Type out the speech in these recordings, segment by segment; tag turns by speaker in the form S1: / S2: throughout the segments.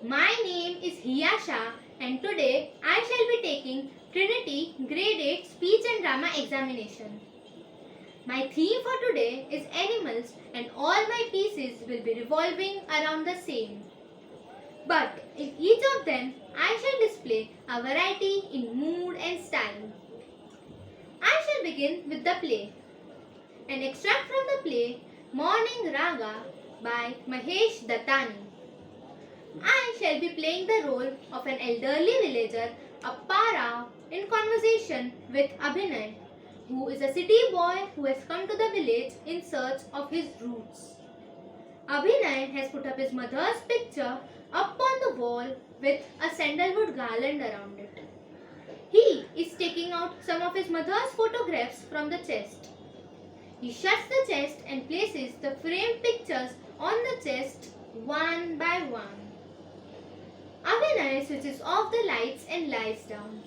S1: My name is Hiyasha and today I shall be taking Trinity Grade 8 Speech and Drama Examination. My theme for today is animals and all my pieces will be revolving around the same. But in each of them I shall display a variety in mood and style. I shall begin with the play. An extract from the play Morning Raga by Mahesh Dattani. I shall be playing the role of an elderly villager, Appara, in conversation with Abhinay, who is a city boy who has come to the village in search of his roots. Abhinay has put up his mother's picture up on the wall with a sandalwood garland around it. He is taking out some of his mother's photographs from the chest. He shuts the chest and places the framed pictures on the chest one by one. Abhinay switches off the lights and lies down.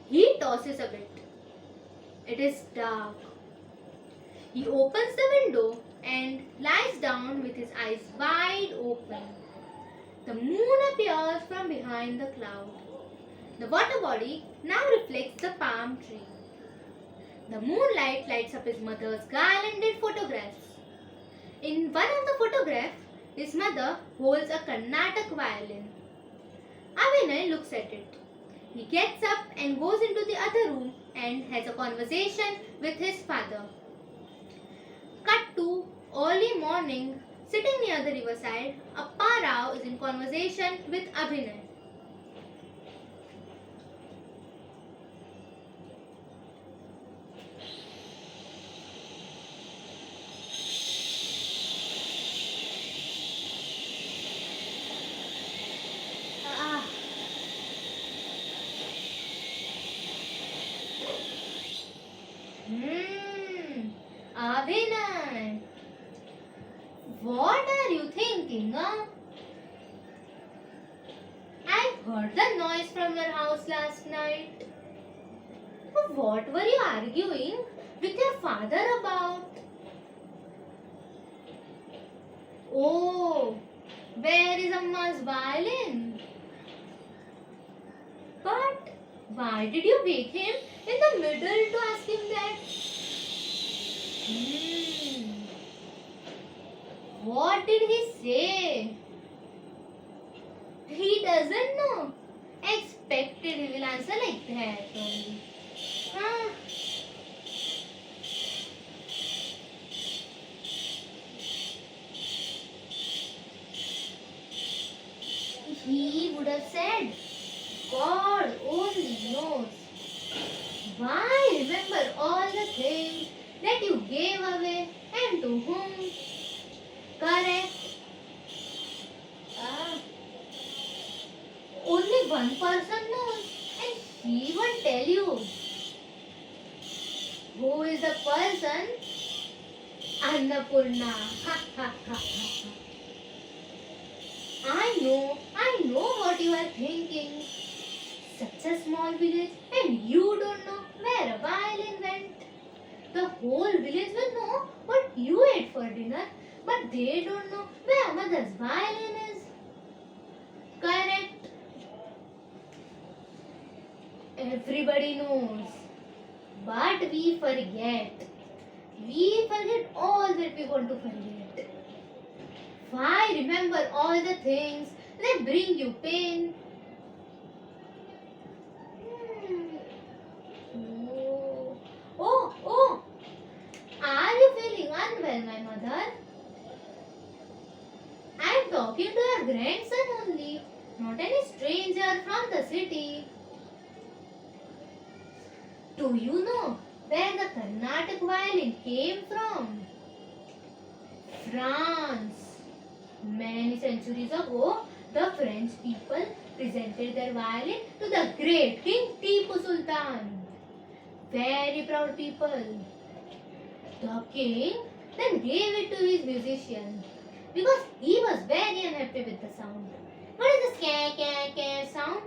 S1: He tosses a bit. It is dark. He opens the window and lies down with his eyes wide open. The moon appears from behind the cloud. The water body now reflects the palm tree. The moonlight lights up his mother's garlanded photographs. In one of the photographs, his mother holds a Carnatic violin. Abhinay looks at it. He gets up and goes into the other room and has a conversation with his father. Cut to early morning, sitting near the riverside, Appa Rao is in conversation with Abhinay. Abhinay, what are you thinking, huh? I heard the noise from your house last night. What were you arguing with your father about? Oh, where is Amma's violin? But why did you wake him in the middle to ask him that? What did he say? He doesn't know. Expected he will answer like that only. Huh? He would have said, God only knows. Why remember all the things that you gave away and to whom? Correct. Only one person knows and he won't tell you. Who is the person? Annapurna. I know what you are thinking. Such a small village and you don't know where a violin went. The whole village will know what you ate for dinner, but they don't know where mother's violin is. Correct. Everybody knows. But we forget. We forget all that we want to forget. Why remember all the things that bring you pain? Oh, are you feeling unwell, my mother? I am talking to your grandson only, not any stranger from the city. Do you know where the Carnatic violin came from? France. Many centuries ago, the French people presented their violin to the great King Tipu Sultan. Very proud people. The king then gave it to his musician because he was very unhappy with the sound. What is this ka sound?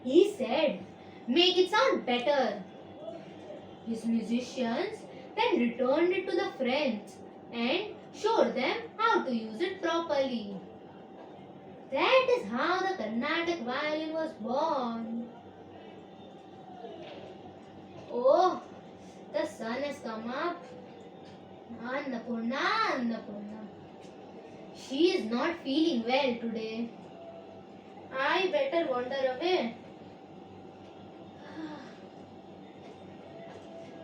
S1: He said, make it sound better. His musicians then returned it to the French and showed them how to use it properly. That is how the Carnatic violin was born. Oh, the sun has come up. Annapurna, Annapurna. She is not feeling well today. I better wander away.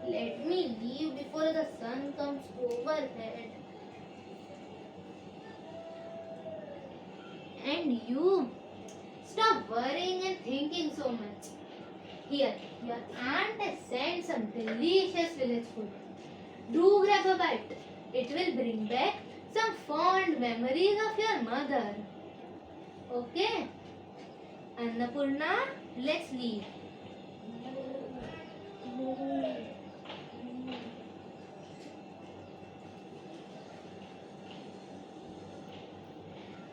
S1: Let me leave before the sun comes overhead. And you, stop worrying and thinking so much. Here, your aunt has sent some delicious village food. Do grab a bite. It will bring back some fond memories of your mother. Okay? Annapurna, let's leave.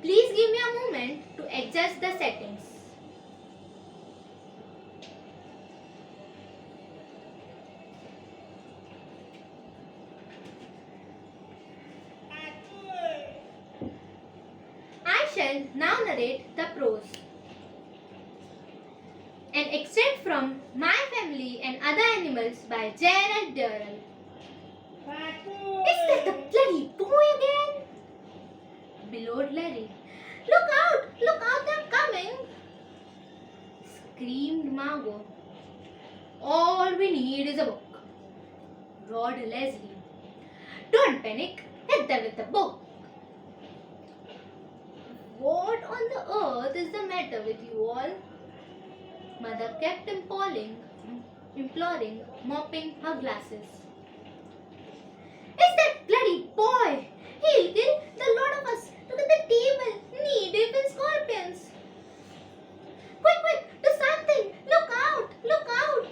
S1: Please give me a moment to adjust the settings. I shall now narrate the prose. An extract from My Family and Other Animals by Gerald Durrell. Is that the bloody boy again? Bellowed Larry. Look out, they're coming! Screamed Margot. All we need is a book. Roared Leslie. Don't panic, hit them with the book. What on the earth is the matter with you all? Mother kept imploring, mopping her glasses. It's that bloody boy! He'll kill the lot of us. Look at the table, knee deep in scorpions. Quick, do something! Look out!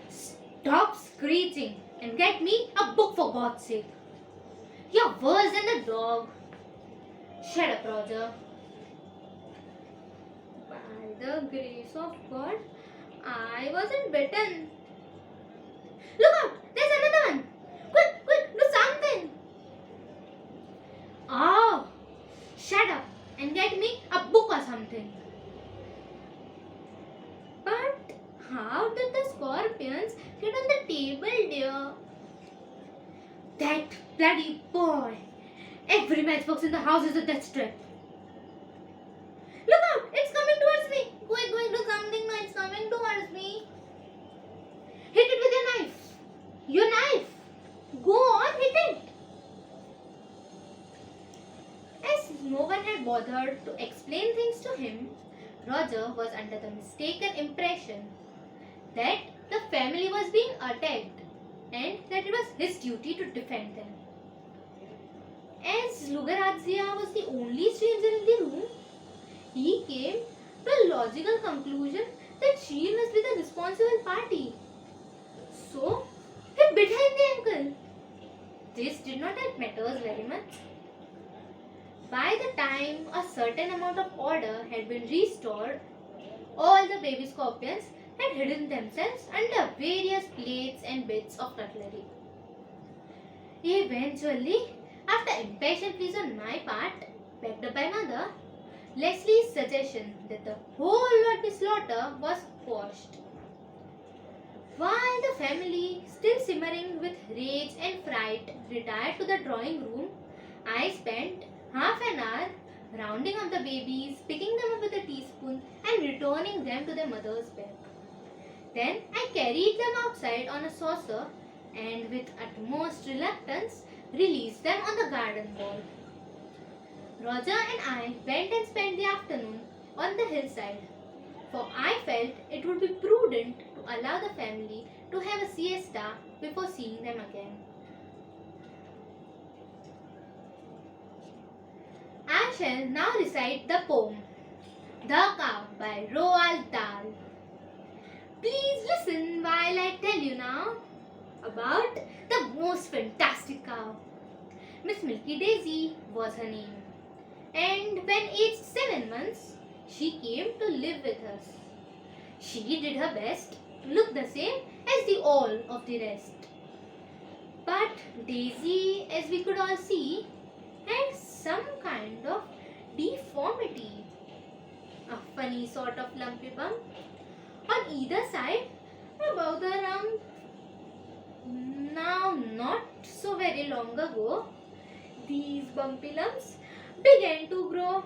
S1: Stop screeching and get me a book for God's sake. You're worse than the dog. Shut up, Roger. By the grace of God, I wasn't bitten. Look out! There's another one! Quick, do something! Oh, shut up and get me a book or something. But how did the scorpions get on the table, dear? That bloody boy! Every matchbox in the house is a death trap. Look out! It's coming towards me! Quick, do something! No, it's coming towards me. Hit it with your knife. Your knife! Go on, hit it! As no one had bothered to explain things to him, Roger was under the mistaken impression that the family was being attacked and that it was his duty to defend them. As Lugarazia was the only stranger in the room, he came to a logical conclusion that she must be the responsible party. So, he bit her in the ankle. This did not help matters very much. By the time a certain amount of order had been restored, all the baby scorpions had hidden themselves under various plates and bits of cutlery. Eventually, after impatient pleas on my part, backed up by mother, Leslie's suggestion that the whole lot be slaughter was quashed. While the family, still simmering with rage and fright, retired to the drawing room, I spent half an hour rounding up the babies, picking them up with a teaspoon and returning them to their mother's bag. Then I carried them outside on a saucer and with utmost reluctance released them on the garden wall. Roger and I went and spent the afternoon on the hillside, for I felt it would be prudent to allow the family to have a siesta before seeing them again. I shall now recite the poem The Cow by Roald Dahl. Please listen while I tell you now about the most fantastic cow. Miss Milky Daisy was her name, and when aged 7 months, she came to live with us. She did her best to look the same as the all of the rest. But Daisy, as we could all see, had some kind of deformity, a funny sort of lumpy bump. On either side, about around now not so very long ago, these bumpy lumps began to grow,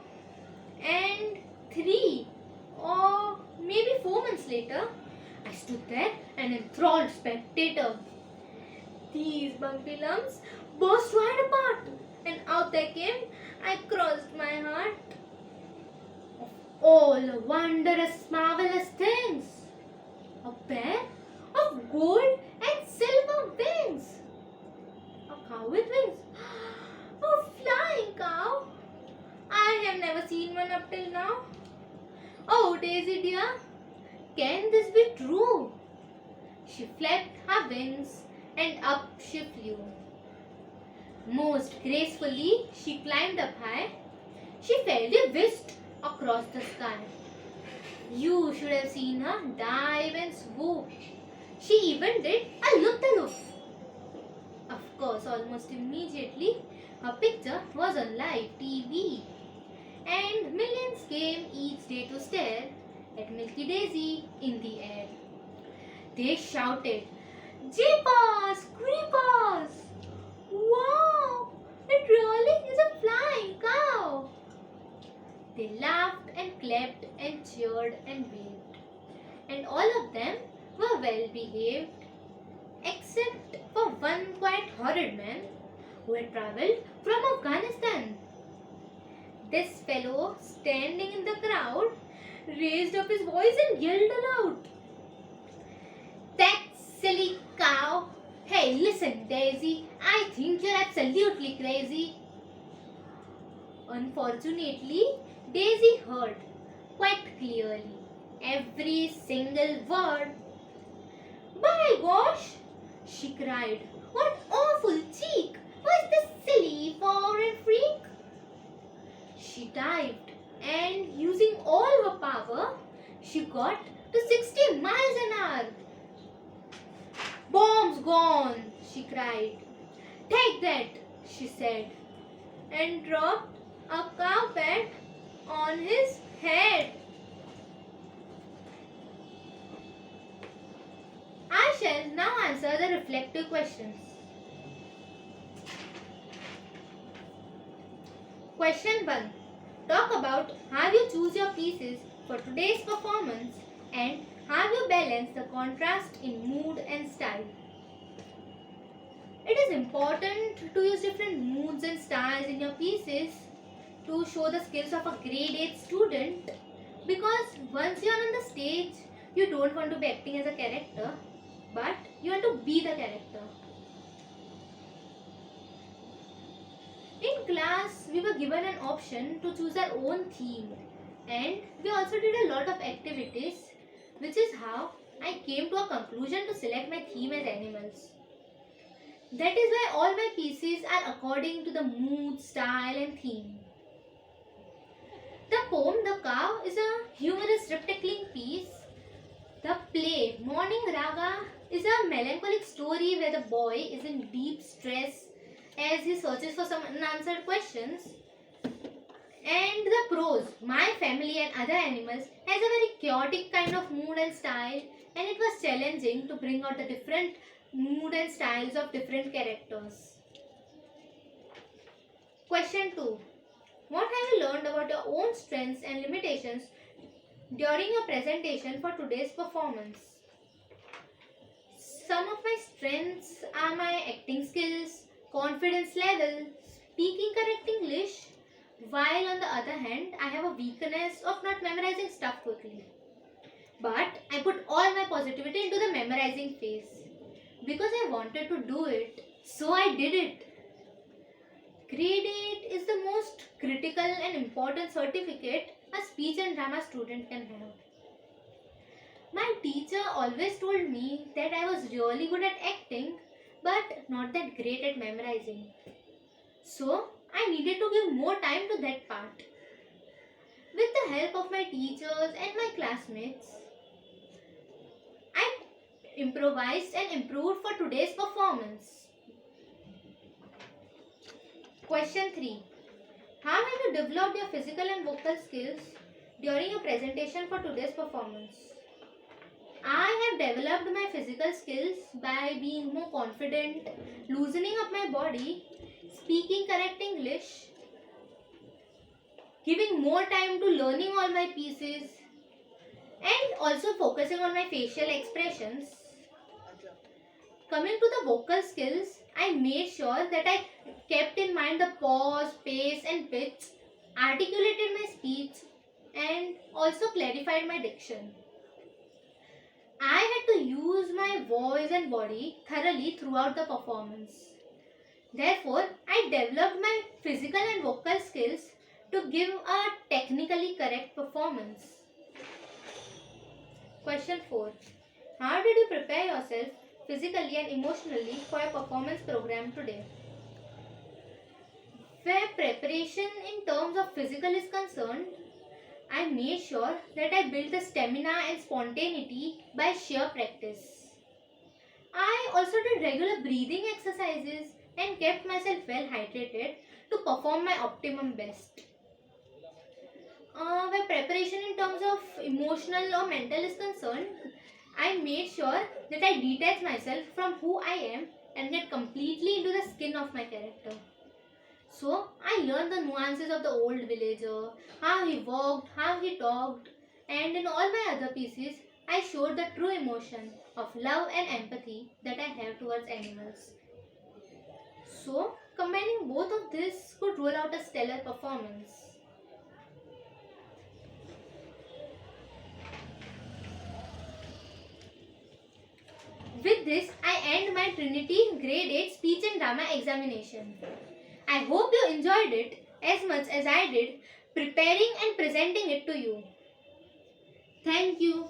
S1: and 3 or maybe 4 months later, I stood there an enthralled spectator. These bumpy lumps burst wide apart, and out they came. I crossed my heart. Of all wondrous, marvelous things, a pair of gold and silver wings. A cow with wings. A flying cow. I have never seen one up till now. Oh, Daisy dear, can this be true? She flapped her wings and up she flew. Most gracefully she climbed up high. She fairly whisked across the sky. You should have seen her dive and swoop. She even did a loop-the-loop. Of course, almost immediately, her picture was on live TV. And millions came each day to stare at Milky Daisy in the air. They shouted, "Jeepers, creepers! Wow! It really is a flying cow!" They laughed and clapped and cheered and waved. And all of them were well behaved, except for one quite horrid man who had travelled from Afghanistan. This fellow, standing in the crowd, raised up his voice and yelled aloud, "That silly cow! Hey, listen, Daisy, I think you're absolutely crazy." Unfortunately, Daisy heard quite clearly every single word. "By gosh!" she cried. "What awful cheek! Who's this silly foreign freak?" She dived, and using all her power, she got to 60 miles an hour. "Bomb's gone!" she cried. "Take that!" she said, and dropped a carpet on his head. I shall now answer the reflective questions. Question 1. Talk about how you choose your pieces for today's performance and how you balance the contrast in mood and style. It is important to use different moods and styles in your pieces to show the skills of a grade 8 student, because once you are on the stage, you don't want to be acting as a character, but you want to be the character. In class, we were given an option to choose our own theme, and we also did a lot of activities, which is how I came to a conclusion to select my theme as animals. That is why all my pieces are according to the mood, style and theme. The poem The Cow is a humorous rip-tickling piece. The play Morning Raga is a melancholic story where the boy is in deep stress as he searches for some unanswered questions. And the prose My Family and Other Animals has a very chaotic kind of mood and style, and it was challenging to bring out the different mood and styles of different characters. Question 2. What have you learned about your own strengths and limitations during your presentation for today's performance? Some of my strengths are my acting skills, confidence level, speaking correct English, while on the other hand, I have a weakness of not memorizing stuff quickly. But I put all my positivity into the memorizing phase because I wanted to do it, so I did it. Grade 8 is the most critical and important certificate a speech and drama student can have. My teacher always told me that I was really good at acting, but not that great at memorizing. So, I needed to give more time to that part. With the help of my teachers and my classmates, I improvised and improved for today's performance. Question 3. How have you developed your physical and vocal skills during your presentation for today's performance? I have developed my physical skills by being more confident, loosening up my body, speaking correct English, giving more time to learning all my pieces, and also focusing on my facial expressions. Coming to the vocal skills, I made sure that I kept in mind the pause, pace, and pitch, articulated my speech, and also clarified my diction. I had to use my voice and body thoroughly throughout the performance. Therefore, I developed my physical and vocal skills to give a technically correct performance. Question 4. How did you prepare yourself physically and emotionally for your performance program today? Where preparation in terms of physical is concerned, I made sure that I built the stamina and spontaneity by sheer practice. I also did regular breathing exercises and kept myself well hydrated to perform my optimum best. Where preparation in terms of emotional or mental is concerned, I made sure that I detach myself from who I am and get completely into the skin of my character. So I learned the nuances of the old villager, how he walked, how he talked, and in all my other pieces, I showed the true emotion of love and empathy that I have towards animals. So, combining both of this could roll out a stellar performance. With this, I end my Trinity Grade 8 Speech and Drama examination. I hope you enjoyed it as much as I did preparing and presenting it to you. Thank you.